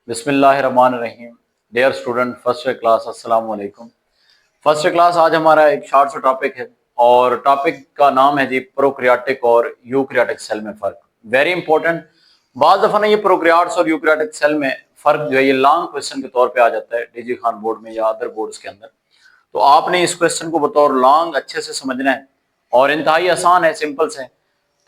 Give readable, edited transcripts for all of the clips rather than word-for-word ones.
बिस्मिल्लाहिर्रहमानिर्रहीम। Dear student first year class, अस्सलाम वालेकुम। फर्स्ट ईयर क्लास, आज हमारा एक शॉर्ट सा टॉपिक है और टॉपिक का नाम है जी प्रोक्रियाटिक और यूक्रियाटिक सेल में फ़र्क। Very important. बाद दफ़ा ना ये प्रोक्रियाट्स और यूक्रियाटिक सेल में फ़र्क जो है ये लॉन्ग क्वेश्चन के तौर पे आ जाता है डीजी खान बोर्ड में या अदर बोर्ड्स के अंदर। तो आपने इस क्वेश्चन को बतौर लॉन्ग अच्छे से समझना है और इंतहाई आसान है, सिंपल से।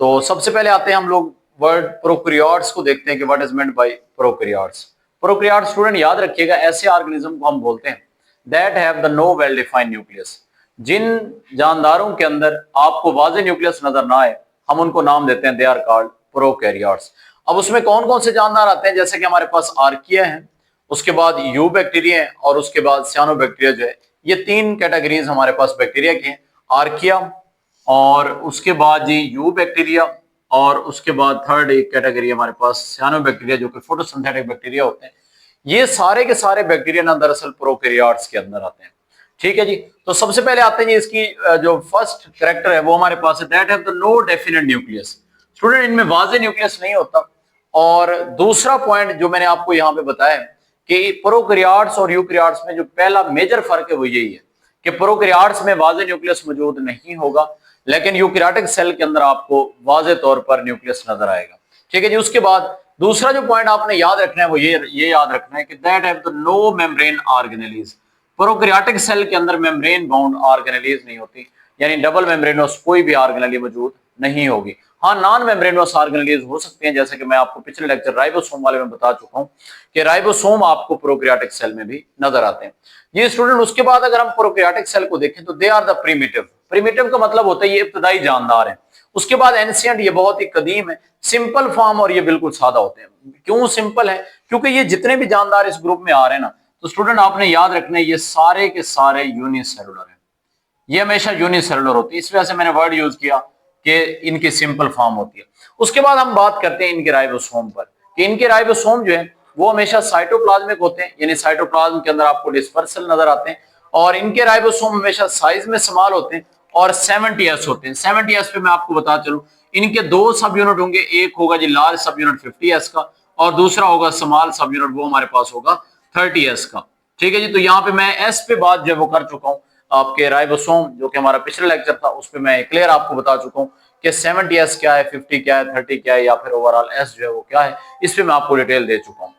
तो सबसे पहले आते हैं हम लोग वर्ड प्रोक्रियाट्स को देखते हैं कि what is meant by prokaryotes. Prokaryote student याद रखिएगा, ऐसे ऑर्गेनिज्म को हम बोलते हैं that have the no well defined nucleus. जिन जानदारों के अंदर आपको वाज़ेह न्यूक्लियस नजर ना आए, हम उनको नाम देते हैं दे आर कॉल्ड प्रोकैरियोट्स। अब उसमें कौन कौन से जानदार आते हैं? जैसे कि हमारे पास आर्किया है, उसके बाद यू बैक्टीरिया है और उसके बाद सियानो बैक्टीरिया जो है। ये तीन कैटेगरीज हमारे पास बैक्टीरिया की हैं, आर्किया और उसके बाद जी यू बैक्टीरिया और उसके बाद थर्ड एक कैटेगरी हमारे पास सियानो बैक्टीरिया जो कि फोटोसिंथेटिक बैक्टीरिया होते हैं। ये सारे के सारे बैक्टीरिया ना दरअसल प्रोकैरियोट्स के अंदर आते हैं। ठीक है जी। तो सबसे पहले आते हैं जी, इसकी जो फर्स्ट कैरेक्टर है वो हमारे पास है that have the no definite nucleus. Student, इनमें वाज़ेह न्यूक्लियस नहीं होता। और दूसरा पॉइंट जो मैंने आपको यहाँ पे बताया है कि प्रोकैरियोट्स और यूकैरियोट्स में जो पहला मेजर फर्क है वो यही है कि प्रोकैरियोट्स में वाज़ेह न्यूक्लियस मौजूद नहीं होगा, लेकिन यूकैरियोटिक सेल के अंदर आपको वाज़ेह तौर पर न्यूक्लियस नजर आएगा। ठीक है जी। उसके बाद दूसरा जो पॉइंट आपने याद रखना है वो ये याद रखना है कि that have the no membrane organelles. Prokaryotic cell के अंदर मेम्ब्रेन बाउंड ऑर्गेनेलीज नहीं होती, यानी डबल मेम्ब्रेनोस कोई भी ऑर्गेनेली मौजूद नहीं होगी। हाँ, नॉन मेम्ब्रेनोस ऑर्गेनेलीज हो सकती हैं, जैसे कि मैं आपको पिछले लेक्चर राइबोसोम वाले में बता चुका हूं कि राइबोसोम आपको प्रोकैरियोटिक सेल में भी नजर आते हैं। ये स्टूडेंट, उसके बाद अगर हम प्रोकैरियोटिक सेल को देखें तो they are the primitive. Primitive का मतलब होता है ये इब्तदाई जानदार है। उसके बाद एंशिएंट, ये बहुत ही कदीम है। सिंपल फॉर्म, और ये बिल्कुल सादा होते हैं। क्यों सिंपल है? क्योंकि ये जितने भी जानदार इस ग्रुप में आ रहे हैं ना, तो स्टूडेंट आपने याद रखना है ये सारे के सारे यूनिसेलुलर हैं। ये हमेशा यूनिसेलुलर होती है, इस वजह से मैंने वर्ड यूज किया कि इनकी सिंपल फॉर्म होती है। उसके बाद हम बात करते हैं इनके राइबोसोम पर कि इनके राइबोसोम जो है वो हमेशा साइटोप्लाज्मिक होते हैं, यानी साइटोप्लाज्म के अंदर आपको डिस्पर्सल नजर आते हैं। और इनके राइबोसोम हमेशा साइज में स्मॉल होते हैं और 70s होते हैं। 70s पे मैं आपको बता चलूं, इनके दो सब यूनिट होंगे। एक होगा जी लार्ज सब यूनिट 50s का और दूसरा होगा स्मॉल सब यूनिट, वो हमारे पास होगा 30s का। ठीक है जी। तो यहाँ पे मैं एस पे बात जो है वो कर चुका हूँ। आपके राइबोसोम जो कि हमारा पिछला लेक्चर था उस पर मैं क्लियर आपको बता चुका हूँ कि 70s क्या है, 50 क्या है, 30 क्या है, या फिर ओवरऑल एस जो है वो क्या है, इस पे मैं आपको डिटेल दे चुका हूँ।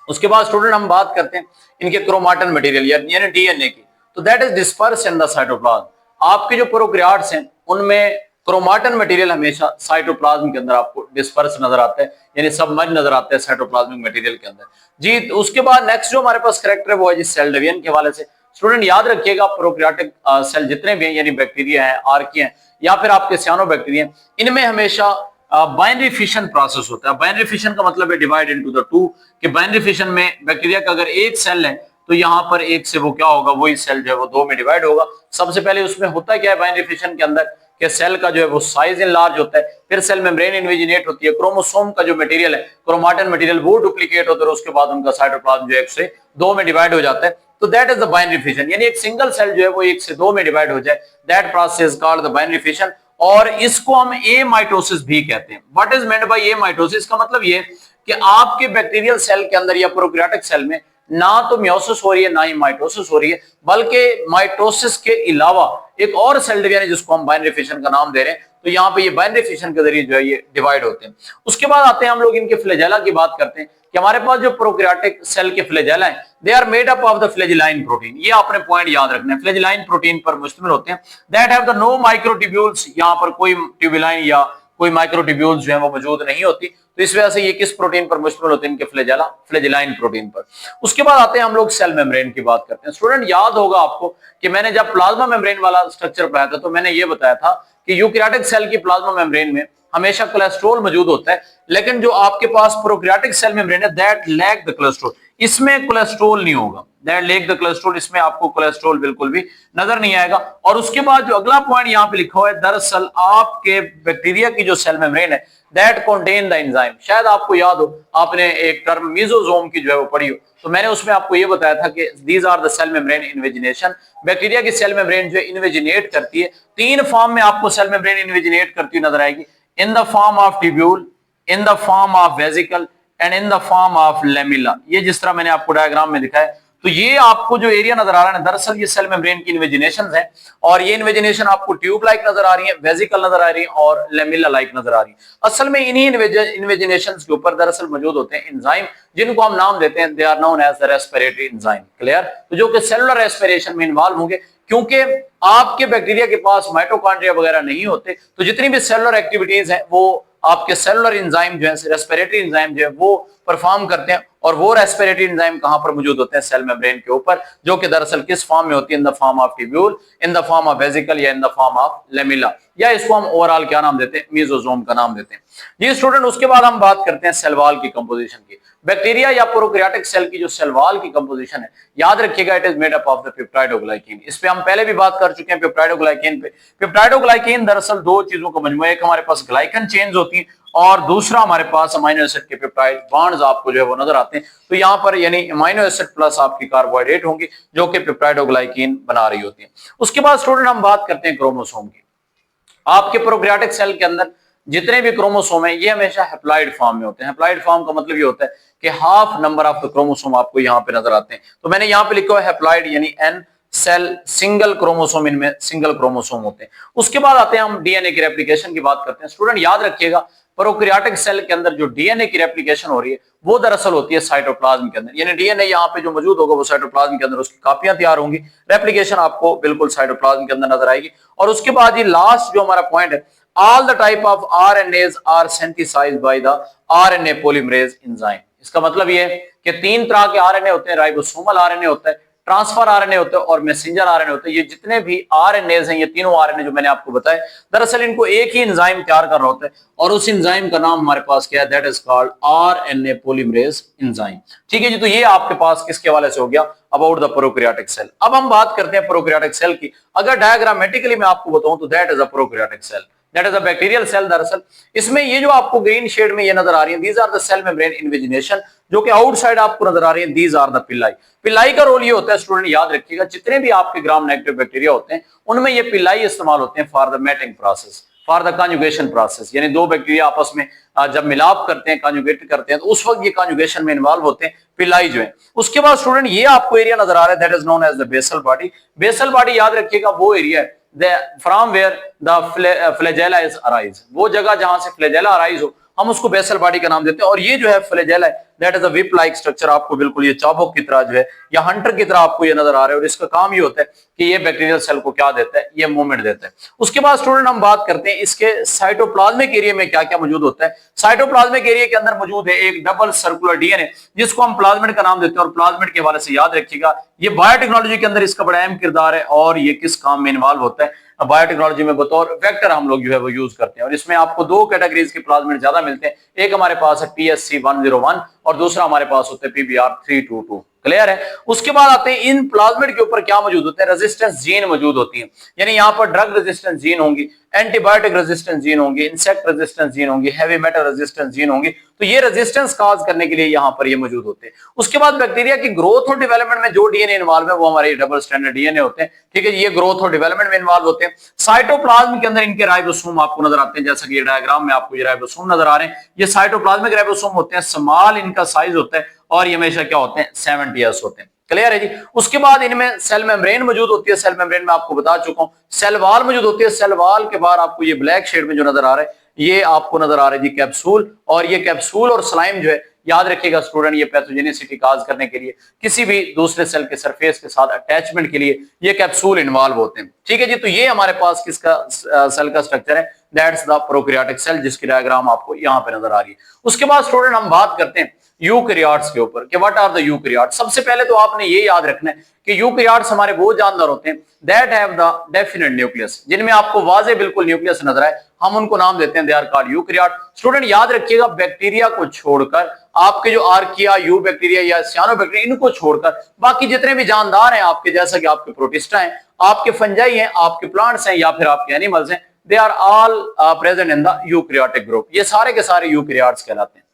उसके बाद स्टूडेंट हम बात करते हैं इनके क्रोमाटिन मटेरियल यानी डीएनए की। तो that is disperse in the cytoplasm. आपके जो प्रोकैरियोट्स हैं उनमें क्रोमाटिन मटेरियल हमेशा साइटोप्लाज्म के अंदर आपको डिस्पर्स नजर आता है, यानी सबमर्ज नजर आता है साइटोप्लाज्मिक मटेरियल के अंदर जी। तो उसके बाद नेक्स्ट जो हमारे पास कैरेक्टर है वो है जी सेल डिवीजन के हवाले से। स्टूडेंट याद रखिएगा, प्रोकैरियोटिक सेल जितने भी हैं, यानी बैक्टीरिया हैं, आर्किया हैं या फिर आपके सियानो बैक्टीरिया, इनमें हमेशा बाइनरी फिशन प्रोसेस होता है। बाइनरी फिशन का मतलब है डिवाइड इनटू द टू, कि बाइनरी फिशन में बैक्टीरिया का अगर एक सेल है तो यहाँ पर एक से वो क्या होगा, वही सेल जो है वो दो में डिवाइड होगा। सबसे पहले उसमें होता क्या है बाइनरी फिशन के अंदर कि सेल का जो है वो साइज लार्ज होता है, फिर सेल मेम्ब्रेन इन्विजिनेट होती है, क्रोमोसोम का जो मटेरियल है, क्रोमाटिन मटेरियल, वो डुप्लीकेट होता है और उसके बाद उनका साइटोप्लाज्म जो एक से दो में डिवाइड हो जाता है। तो that is the binary fission, यानी एक सिंगल सेल जो है वो एक से दो में डिवाइड हो जाए, that process called the binary fission. और इसको हम ए माइटोसिस भी कहते हैं। What is meant bye A mitosis का मतलब ये कि आपके बैक्टीरियल सेल के अंदर या प्रोकैरियोटिक सेल में ना तो मियोसिस हो रही है ना ही माइटोसिस हो रही है, बल्कि माइटोसिस के अलावा एक और सेल डिवीजन है जिसको हम बाइनरी फिशन का नाम दे रहे हैं। तो यहाँ पे ये बाइनरी फिशन के जरिए जो है ये डिवाइड होते हैं। उसके बाद आते हैं हम लोग इनके फ्लैजेला की बात करते हैं कि हमारे पास जो प्रोकैरियोटिक सेल के फ्लैजेला है they are made up of the flagellin protein. ये आपने पॉइंट याद रखना है, फ्लैजिलाइन प्रोटीन पर मुश्तमिल होते हैं। That have the no microtubules, यहाँ पर कोई ट्यूबुलाइन या कोई माइक्रोट्यूब्यूल्स जो है वो मौजूद नहीं होती। तो इस वजह से ये किस प्रोटीन पर मुश्तमिल होते हैं? इनके फ्लैजेला, फ्लैजिलाइन प्रोटीन पर। उसके बाद आते हैं हम लोग सेल मेम्ब्रेन की बात करते हैं। स्टूडेंट याद होगा आपको कि मैंने जब प्लाज्मा मेम्ब्रेन वाला स्ट्रक्चर पढ़ाया था तो मैंने ये बताया था कि यूकैरियोटिक सेल की प्लाज्मा मेम्ब्रेन में हमेशा कोलेस्ट्रॉल मौजूद होता है, लेकिन जो आपके पास प्रोकैरियोटिक सेल मेम्ब्रेन है दैट लैक द कोलेस्ट्रॉल, इसमें कोलेस्ट्रॉल नहीं होगा। दैट लैक द कोलेस्ट्रॉल, इसमें आपको कोलेस्ट्रॉल बिल्कुल भी नजर नहीं आएगा। और उसके बाद जो अगला पॉइंट यहाँ पे लिखा हुआ है, दरअसल आपके बैक्टीरिया की जो सेल मेम्ब्रेन है दैट कंटेन द एंजाइम। शायद आपको याद हो, आपने एक टर्म मीजोजोम की जो है वो पढ़ी हो, तो मैंने उसमें आपको ये बताया था कि these are the cell membrane invagination. Bacteria की सेल मेम्ब्रेन जो इन्वेजिनेट करती है, तीन फॉर्म में आपको सेल मेम्ब्रेन इन्वेजिनेट करती हुई नजर आएगी, इन the form of tubule, in the form of vesicle and in the form of lamella. ये जिस तरह मैंने आपको डायग्राम में दिखाया, तो ये आपको जो एरिया नजर आ रहा है, दरअसल ये सेल मेम्ब्रेन की इन्वेजिनेशन है, और ये इन्वेजिनेशन आपको ट्यूब लाइक नजर आ रही है, वेजिकल नजर आ रही है और लेमिला लाइक नजर आ रही है। असल में इन्हीं इन्वेजिनेशन के ऊपर दरअसल मौजूद होते हैं एंजाइम, जिनको हम नाम देते हैं, they are known as the respiratory enzyme. Clear? तो जो कि सेलुलर रेस्पिरेशन में इन्वॉल्व होंगे, क्योंकि आपके बैक्टीरिया के पास माइटोकॉन्ड्रिया वगैरह नहीं होते, तो जितनी भी सेलुलर एक्टिविटीज है वो आपके सेलुलर एंजाइम जो है, रेस्पिरेटरी एंजाइम जो है वो परफॉर्म करते हैं। और वो रेस्पिरेटरी एंजाइम कहां पर मौजूद होते हैं? सेल मेम्ब्रेन के ऊपर, जो कि दरअसल किस फॉर्म में होती है? In the form of tubule, in the form of vesicle, या in the form of lamella, या इसको हम ओवरऑल क्या नाम देते हैं? मेसोजोम का नाम देते हैं जी स्टूडेंट। उसके बाद हम बात करते हैं सेल वॉल की कंपोजिशन की। बैक्टीरिया या प्रोकैरियोटिक सेल की जो सेल वॉल की कंपोजिशन है, याद रखिएगा, it is made up of the peptidoglycan. इस पे हम पहले भी बात कर चुके हैं पेप्टाइडोग्लाइकेन पे। पेप्टाइडोग्लाइकेन दरअसल दो चीजों का मजमूआ है, एक हमारे पास ग्लाइकन चेन्स होती है और दूसरा हमारे पास अमीनो एसिड के पेप्टाइड बॉन्ड्स आपको जो है वो नजर आते हैं। तो यहाँ पर यानी अमीनो एसिड प्लस आपकी कार्बोहाइड्रेट होंगी जो कि पेप्टाइडोग्लाइकेन बना रही होती है। उसके बाद स्टूडेंट हम बात करते हैं क्रोमोसोम की। आपके प्रोकैरियोटिक सेल के अंदर जितने भी क्रोमोसोम है ये हमेशा हैप्लॉइड फॉर्म में होते हैं। हैप्लॉइड फॉर्म का मतलब ये होता है कि half number of the chromosome आपको यहाँ पे नजर आते हैं। तो मैंने यहाँ पे लिखा है हैप्लॉइड यानी एन सेल सिंगल क्रोमोसोम, इनमें सिंगल क्रोमोसोम होते हैं। उसके बाद आते हैं हम डीएनए की रेप्लिकेशन की बात करते हैं। स्टूडेंट याद रखिएगा, प्रोकैरियोटिक सेल के अंदर जो डीएनए की रेप्लिकेशन हो रही है वो दरअसल होती है साइटोप्लाज्म के अंदर, यानी डीएनए यहाँ पे जो मौजूद होगा वो साइटोप्लाज्म के अंदर उसकी कॉपियां तैयार होंगी, रेप्लिकेशन आपको बिल्कुल साइटोप्लाज्म के अंदर नजर आएगी। और उसके बाद ये लास्ट जो हमारा पॉइंट है, all the type of RNAs are synthesized by the RNA polymerase enzyme। इसका मतलब ये है कि तीन तरह के आरएनए होते हैं, राइबोसोमल आरएनए होता है, ट्रांसफर आरएनए होता है और मैसेंजर आरएनए होता है। ये जितने भी आरएनएज हैं, ये तीनों आरएनए जो मैंने आपको बताया, दरअसल इनको एक ही एंजाइम तैयार कर रहा होता है और उस एंजाइम का नाम हमारे पास क्या है? That is called RNA polymerase enzyme. ठीक है जी, तो ये आपके पास किसके हवाले से हो गया? About the prokaryotic cell. अब हम बात करते हैं प्रोकैरियोटिक सेल की। अगर डायग्रामेटिकली मैं आपको बताऊं तो that is a prokaryotic cell, that is a bacterial cell. दरअसल इसमें ये जो आपको ग्रीन शेड में ये नजर आ रही है, these are the cell membrane invagination, जो कि आउटसाइड आपको नजर आ रही है, दीज आर द पिलाई। पिलाई का रोल ये होता है स्टूडेंट, याद रखिएगा, जितने भी आपके ग्राम नेगेटिव बैक्टीरिया होते हैं उनमें ये पिलाई इस्तेमाल होते हैं for the mating process, for the conjugation process. यानी दो बैक्टीरिया आपस में जब मिलाप करते हैं, कॉन्जुगेट करते हैं, तो उस वक्त ये कॉन्जुगेशन में इन्वॉल्व होते हैं, पिलाई जो है। उसके बाद स्टूडेंट ये आपको एरिया नजर आ रहा है, that is known as the basal body. Basal body याद रखिएगा वो एरिया है from where the flagella is arise, वो जगह जहां से फ्लैजेला अराइज हो हम उसको बेसल बॉडी का नाम देते हैं। और ये जो है फ्लैजेला है, that is a whip like structure, आपको बिल्कुल ये चाबुक की तरह जो है या हंटर की तरह आपको ये नजर आ रहा है। और इसका काम ये होता है कि ये बैक्टीरियल सेल को क्या देता है? ये मूवमेंट देता है। उसके बाद स्टूडेंट हम बात करते हैं इसके साइटोप्लाज्मिक एरिया में क्या क्या मौजूद होता है। साइटोप्लाज्मिक एरिया के अंदर मौजूद है एक डबल सर्कुलर डीएनए, जिसको हम प्लाज्मिड का नाम देते हैं। और प्लाज्मिड के हवाले से याद रखिएगा, ये बायोटेक्नोलॉजी के अंदर इसका बड़ा अहम किरदार है और ये किस काम में इन्वॉल्व होता है? बायोटेक्नोलॉजी में बतौर वेक्टर हम लोग जो है वो यूज करते हैं। और इसमें आपको दो कैटेगरीज के प्लाज्मिड ज्यादा मिलते हैं, एक हमारे पास है PSC101 और दूसरा हमारे पास होते हैं PBr322। क्लियर है? उसके बाद आते हैं इन प्लाज्मिड के ऊपर क्या मौजूद होते हैं? रेजिस्टेंस जीन मौजूद होती है, यानी यहाँ पर ड्रग रेजिस्टेंस जीन होंगी, एंटीबायोटिक रेजिस्टेंस जीन होंगी, इंसेक्ट रेजिस्टेंस जीन होंगी, हैवी मेटल रेजिस्टेंस जीन होंगी। तो ये रेजिस्टेंस काज करने के लिए यहाँ पर ये मौजूद होते हैं। उसके बाद बैक्टीरिया की ग्रोथ और डेवलपमेंट में जो डीएनए इन्वॉल्व है वो हमारे डबल स्टैंडर्ड डीएनए होते हैं। ठीक है, ये ग्रोथ और डेवलपमेंट में इन्वॉल्व होते हैं। साइटोप्लाज्म के अंदर इनके राइबोसोम आपको नजर आते हैं, जैसा कि ये डायग्राम में आपको ये राइबोसोम नजर आ रहे हैं। ये साइटोप्लाज्मिक राइबोसोम होते हैं, स्मॉल इनका साइज होता है और ये हमेशा क्या होते हैं? 70s होते हैं। क्लियर है जी? उसके बाद इनमें सेल मेम्ब्रेन मौजूद होती है। सेल मेम्ब्रेन में आपको बता चुका हूं। सेल वॉल मौजूद होती है। सेल वॉल के बाद आपको ये ब्लैक शेड में जो नजर आ रहा है ये आपको नजर आ रहा है जी कैप्सूल। और ये कैप्सूल और स्लाइम जो है, याद रखिएगा स्टूडेंट, ये पैथोजेनिसिटी काज करने के लिए, किसी भी दूसरे सेल के सरफेस के साथ अटैचमेंट के लिए ये कैप्सूल इन्वॉल्व होते हैं। ठीक है जी, तो ये हमारे पास किसका सेल का स्ट्रक्चर है? दैट्स द प्रोकैरियोटिक सेल, जिसकी डायग्राम आपको यहाँ पे नजर आ रही है। उसके बाद स्टूडेंट हम बात करते हैं यूकैरियोट्स के ऊपर कि व्हाट आर द यूकैरियोट्स। सबसे पहले तो आपने ये याद रखना है कि यूकैरियोट्स हमारे वो जानदार होते हैं that have the definite nucleus, जिनमें आपको वाजे बिल्कुल न्यूक्लियस नजर आए, हम उनको नाम देते हैं they are called eukaryote. Student याद रखिएगा, बैक्टीरिया को छोड़कर आपके जो आर्किया, यू बैक्टीरिया या सियानोबैक्टीरिया, इनको छोड़कर बाकी जितने भी जानदार हैं आपके, जैसा कि आपके प्रोटिस्टा हैं, आपके फंजाई हैं, आपके प्लांट्स हैं या फिर आपके एनिमल्स हैं, they are all present in the eukaryotic group. ये सारे के सारे यूकैरियोट्स कहलाते हैं।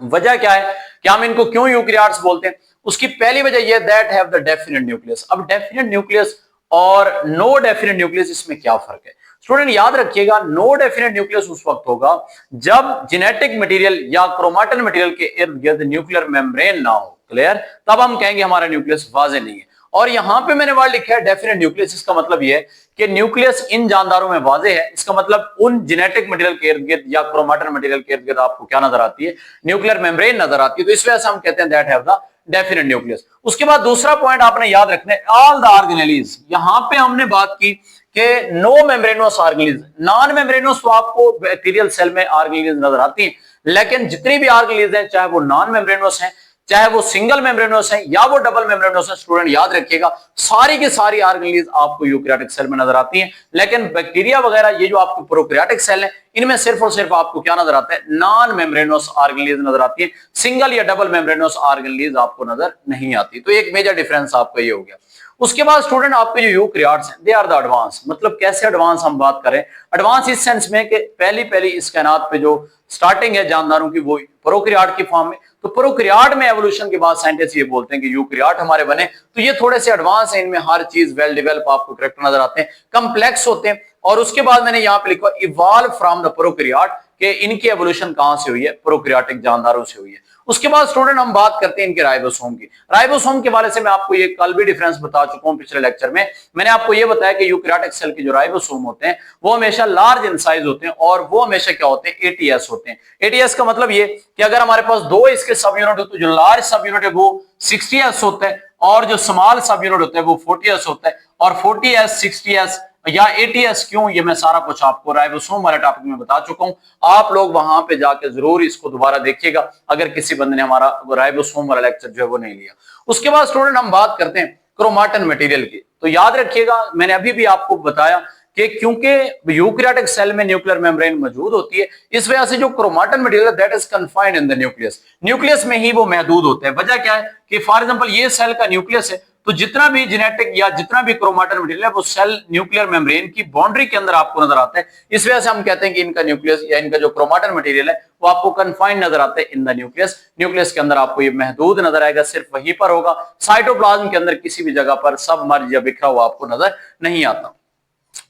वजह क्या है कि हम इनको क्यों यूकैरियोट्स बोलते हैं? उसकी पहली वजह यह that have the definite nucleus. अब डेफिनेट न्यूक्लियस और नो डेफिनेट न्यूक्लियस, इसमें क्या फर्क है? स्टूडेंट याद रखिएगा, नो डेफिनेट न्यूक्लियस उस वक्त होगा जब जेनेटिक मटेरियल या क्रोमाटिन मटेरियल के इर्द गिर्द न्यूक्लियर मेम्ब्रेन ना हो। क्लियर? तब हम कहेंगे हमारा न्यूक्लियस वाज़ेह नहीं है। और यहां पे मैंने वर्ड लिखा है डेफिनेट न्यूक्लियस, इसका मतलब यह है कि न्यूक्लियस इन जानदारों में वाज़ेह है। इसका मतलब उन जेनेटिक मटेरियल के इर्द गिर्द या क्रोमाटिन मटेरियल के इर्द गिर्द आपको क्या नजर आती है? न्यूक्लियर मेम्ब्रेन नजर आती है। तो इस वजह से हम कहते हैं that have the definite nucleus. उसके बाद दूसरा पॉइंट आपने याद रखना है, ऑल द ऑर्गेनेलीज। यहां पे हमने बात की कि नो मेम्ब्रेनोस ऑर्गेनेलीज, नॉन मेम्ब्रेनोस तो आपको बैक्टीरियल सेल में ऑर्गेनेलीज नजर आती हैं, लेकिन जितनी भी ऑर्गेनेलीज हैं, चाहे वो नॉन मेम्ब्रेनोस हैं, चाहे वो सिंगल मेम्ब्रेनोस है या वो डबल मेम्ब्रेनोस है, स्टूडेंट याद रखिएगा सारी की सारी ऑर्गेनेलीज आपको यूकैरियोटिक सेल में नजर आती हैं। लेकिन बैक्टीरिया वगैरह ये जो आपके प्रोकैरियोटिक सेल है, इनमें सिर्फ और सिर्फ आपको क्या नजर आता है? नॉन मेम्ब्रेनोस ऑर्गेनेलीज नजर आती है, सिंगल या डबल मेम्ब्रेनोस ऑर्गेनेलीज आपको नजर नहीं आती। तो एक मेजर डिफरेंस आपका ये हो गया। उसके बाद स्टूडेंट आपके जो यूकैरियोट्स हैं, दे आर द एडवांस। मतलब कैसे एडवांस हम बात करें? एडवांस इस सेंस में कि पहली इस कायनात पे जो स्टार्टिंग है जानदारों की, वो प्रोकैरियोट की फॉर्म में। तो प्रोकैरियोट में एवोल्यूशन के बाद साइंटिस्ट ये बोलते हैं कि यूकैरियोट हमारे बने, तो ये थोड़े से एडवांस हैं, इनमें हर चीज वेल डेवलप आपको करेक्ट नजर आते हैं, कम्प्लेक्स होते हैं। और उसके बाद मैंने यहां पे लिखा इवॉल्व फ्रॉम द प्रोकैरियोट, कि इनकी एवोल्यूशन कहां से हुई है? प्रोकैरियोटिक जानदारों से हुई है। उसके बाद स्टूडेंट हम बात करते हैं इनके राइबोसोम की। राइबोसोम के वाले से मैं आपको ये कल भी डिफरेंस बता चुका हूं पिछले लेक्चर में। मैंने आपको ये बताया कि यूकैरियोटिक सेल के जो राइबोसोम होते हैं वो हमेशा लार्ज इन साइज होते हैं, और वो हमेशा क्या होते हैं? एटीएस होते हैं। एटीएस का मतलब ये कि अगर हमारे पास दो इसके सब यूनिट हो, तो जो लार्ज सब यूनिट है वो 60s होता है, और जो स्मॉल सब यूनिट होता है वो 40s होता है। और 40s, 60s या 80s क्यों, ये मैं सारा कुछ आपको राइबोसोम वाले टॉपिक में बता चुका हूं। आप लोग वहां पे जाके जरूर इसको दोबारा देखिएगा, अगर किसी बंदे ने हमारा राइबोसोम वाला लेक्चर जो है वो नहीं लिया। उसके बाद स्टूडेंट हम बात करते हैं क्रोमाटिन मटेरियल की। तो याद रखिएगा, मैंने अभी भी आपको बताया कि क्योंकि यूकैरियोटिक सेल में न्यूक्लियर मेम्ब्रेन मौजूद होती है, इस वजह से जो chromatin material that is confined in the nucleus, nucleus में ही वो महदूद होता है। वजह क्या है कि फॉर एग्जांपल ये सेल का न्यूक्लियस है, तो जितना भी जेनेटिक या जितना भी क्रोमाटिन मटेरियल है वो सेल न्यूक्लियर मेम्ब्रेन की बाउंड्री के अंदर आपको नजर आता है। इस वजह से हम कहते हैं कि इनका न्यूक्लियस या इनका जो क्रोमाटिन मटेरियल है वो आपको कन्फाइंड नजर आता है इन द न्यूक्लियस। न्यूक्लियस के अंदर आपको ये महदूद नजर आएगा, सिर्फ वहीं पर होगा। साइटोप्लाज्म के अंदर किसी भी जगह पर सब मर्ज या बिखरा हुआ आपको नजर नहीं आता।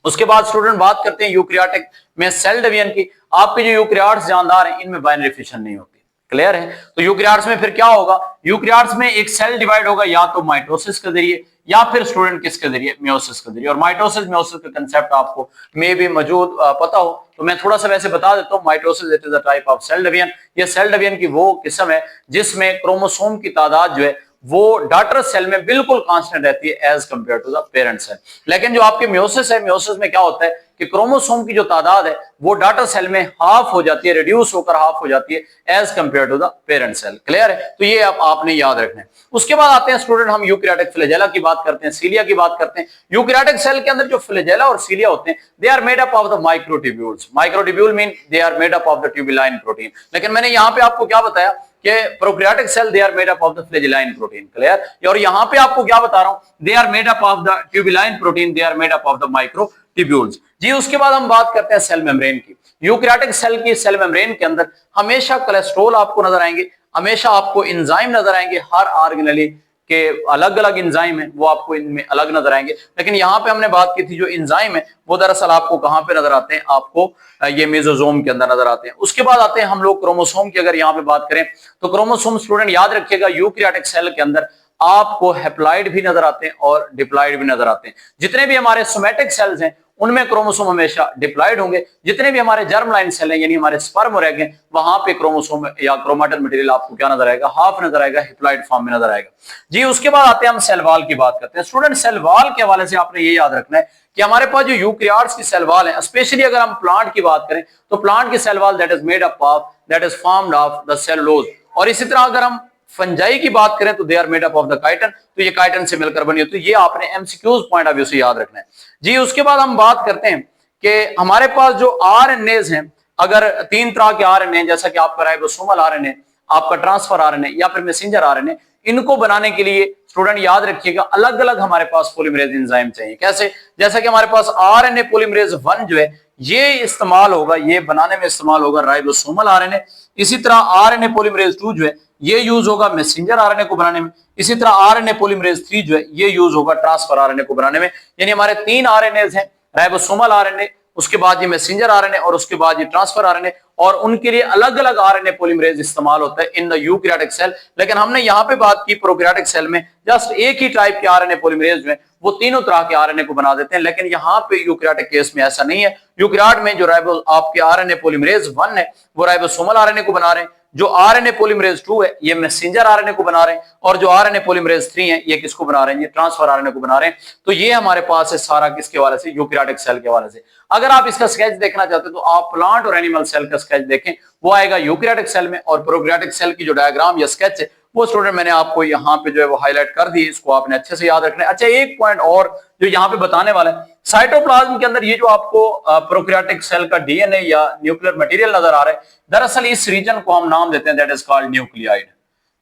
उसके बाद स्टूडेंट बात करते हैं यूकैरियोटिक में सेल डिवीजन की। आपके जो यूकैरियोट्स जानदार हैं, इनमें बाइनरी फिशन नहीं होती। क्लियर है? तो यूकैरियोट्स में फिर क्या होगा? यूकैरियोट्स में एक सेल डिवाइड होगा या तो माइटोसिस के जरिए या फिर स्टूडेंट किसके जरिए? मियोसिस के जरिए। और माइटोसिस मियोसिस का कंसेप्ट आपको मे भी मौजूद पता हो, तो मैं थोड़ा सा वैसे बता देता हूं। Mitosis it is a type of cell division. ये सेल डिवीजन की वो किस्म है जिसमें क्रोमोसोम की तादाद जो है वो डॉटर सेल में बिल्कुल कांस्टेंट रहती है as compare to the parent cell. लेकिन जो आपके मियोसिस है, मियोसिस में क्या होता है कि क्रोमोसोम की जो तादाद है वो डॉटर सेल में हाफ हो जाती है, रिड्यूस होकर हाफ हो जाती है as compare to the parent cell. Clear है? तो ये आपने याद रखना है। उसके बाद आते हैं स्टूडेंट, हम यूकैरियोटिक फ्लैजेला की बात करते हैं, सीलिया की बात करते हैं। यूकैरियोटिक सेल के अंदर जो फ्लैजेला और सीलिया होते हैं, they are made up of the microtubules. Microtubule mean they are made up of the tubulin protein. लेकिन मैंने यहां पे आपको क्या बताया कि prokaryotic cell they are made up of the flagellin protein. Clear? और यहां पे आपको क्या बता रहा हूं? They are made up of the tubulin protein, they are made up of the microtubules. जी, उसके बाद हम बात करते हैं सेल मेम्ब्रेन की। यूकैरियोटिक सेल की सेल मेम्ब्रेन के अंदर हमेशा कोलेस्ट्रॉल आपको नजर आएंगे, हमेशा आपको एंजाइम नजर आएंगे। हर ऑर्गेनेली के अलग अलग एंजाइम है वो आपको इनमें अलग नजर आएंगे। लेकिन यहाँ पे हमने बात की थी जो एंजाइम है वो दरअसल आपको कहां पे नजर आते हैं? आपको ये मेसोसोम के अंदर नजर आते हैं। उसके बाद आते हैं हम लोग क्रोमोसोम की। अगर यहाँ पे बात करें तो क्रोमोसोम स्टूडेंट याद रखिएगा, यूकैरियोटिक सेल के अंदर आपको हैप्लॉइड भी नजर आते हैं और डिप्लॉइड भी नजर आते हैं। जितने भी हमारे सोमैटिक सेल्स हैं उनमें क्रोमोसोम हमेशा डिप्लॉइड होंगे। जितने भी हमारे जर्म लाइन सेल हैं यानी हमारे स्पर्म और एग हैं, वहां पे क्रोमोसोम या क्रोमाटिन मटेरियल आपको क्या नजर आएगा? हाफ नजर आएगा, हैप्लॉइड फॉर्म में नजर आएगा। जी, उसके बाद आते हैं हम सेल वॉल की बात करते हैं। स्टूडेंट सेल वॉल के हवाले से आपने ये याद रखना है कि हमारे पास जो यूकैरियोट्स की सेल वॉल है, स्पेशली अगर हम प्लांट की बात करें तो प्लांट की cell wall that is made up of, that is formed of the cellulose. और इसी तरह अगर हम फंजाई की बात करें तो they are made up of the chitin, तो ये काइटन से मिलकर बनी होती है। ये आपने एमसीक्यूज पॉइंट ऑफ व्यू से याद रखना है। जी, उसके बाद हम बात करते हैं कि हमारे पास जो आरएनएज हैं, अगर 3 तरह के आरएनए, जैसा कि आपका राइबोसोमल आरएनए, आपका ट्रांसफर आरएनए या फिर मैसेंजर आरएनए, इनको बनाने के लिए स्टूडेंट याद रखिएगा अलग अलग हमारे पास पॉलीमरेज एंजाइम चाहिए। कैसे? जैसा कि हमारे पास आरएनए पॉलीमरेज 1 जो है ये इस्तेमाल होगा, ये बनाने में इस्तेमाल होगा राइबोसोमल आरएनए। इसी तरह आरएनए पॉलीमरेज 2 जो है ये यूज होगा मैसेंजर आरएनए को बनाने में। इसी तरह आरएनए पॉलीमरेज 3 जो है ये यूज होगा ट्रांसफर आरएनए को बनाने में। यानी हमारे 3 आरएनएज हैं, राइबोसोमल आरएनए, उसके बाद ये मैसेंजर आरएनए और उसके बाद ये ट्रांसफर आरएनए, और उनके लिए अलग अलग आरएनए पॉलीमरेज इस्तेमाल होता है इन द यूकैरियोटिक सेल। लेकिन हमने यहां पे बात की प्रोकैरियोटिक सेल में जस्ट एक ही टाइप के आरएनए पॉलीमरेज जो है वो तीनों तरह के आरएनए को बना देते हैं। लेकिन यहां पे यूकैरियोटिक केस में ऐसा नहीं है। यूकैरियोट में जो आपके आरएनए पॉलीमरेज 1 है वो राइबोसोमल आरएनए को बना रहे हैं, जो आरएनए पॉलीमरेज 2 है ये मैसेंजर आरएनए को बना रहे हैं, और जो आरएनए पॉलीमरेज 3 है ये किसको बना रहे हैं, ये ट्रांसफर आरएनए को बना रहे हैं। तो ये हमारे पास है सारा किसके हवाले से, यूकैरियोटिक सेल के हवाले से। अगर आप इसका स्केच देखना चाहते हैं तो आप प्लांट और एनिमल सेल का स्केच देखें, वो आएगा यूकैरियोटिक सेल में, और प्रोकैरियोटिक सेल की जो डायग्राम या स्केच है वो स्टूडेंट मैंने आपको यहाँ पे जो है वो हाईलाइट कर दी, इसको आपने अच्छे से याद रखना है। अच्छा, एक पॉइंट और जो यहाँ पे बताने वाला है, साइटोप्लाज्म के अंदर ये जो आपको प्रोकैरियोटिक सेल का डीएनए या न्यूक्लियर मटेरियल नजर आ रहा है, दरअसल इस रीजन को हम नाम देते हैं दैट इज कॉल्ड न्यूक्लियाइड।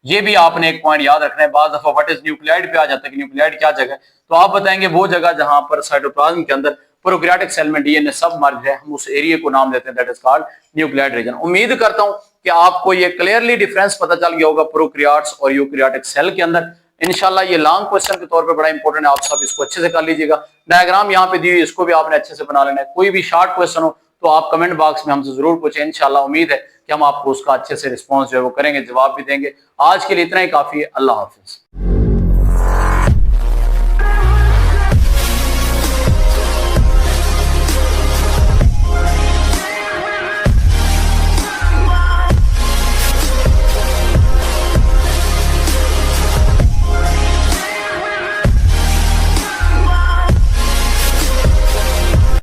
ये भी आपने एक पॉइंट याद रखना है। बाज दफा व्हाट इज न्यूक्लियाइड पे आ जाता है कि न्यूक्लियाइड क्या जगह है, तो आप बताएंगे वो जगह जहां पर साइटोप्लाज्म के अंदर प्रोकैरियोटिक सेल में डीएनए सब मर्ज है, हम उस एरिया को नाम देते हैं that is called nucleoid region. उम्मीद करता हूं कि आपको ये क्लियरली डिफरेंस पता चल गया होगा प्रोकैरियोट्स और यूकैरियोटिक सेल के अंदर। इंशाल्लाह ये लॉन्ग क्वेश्चन के तौर पे बड़ा इंपॉर्टेंट है, आप सब इसको अच्छे से कर लीजिएगा। डायग्राम यहाँ पे दी हुई, इसको भी आपने अच्छे से बना लेना है। कोई भी शॉर्ट क्वेश्चन हो तो आप कमेंट बॉक्स में हमसे जरूर पूछें, इंशाल्लाह उम्मीद है कि हम आपको उसका अच्छे से रिस्पॉन्स जो है वो करेंगे, जवाब भी देंगे। आज के लिए इतना ही काफी है। अल्लाह हाफिज।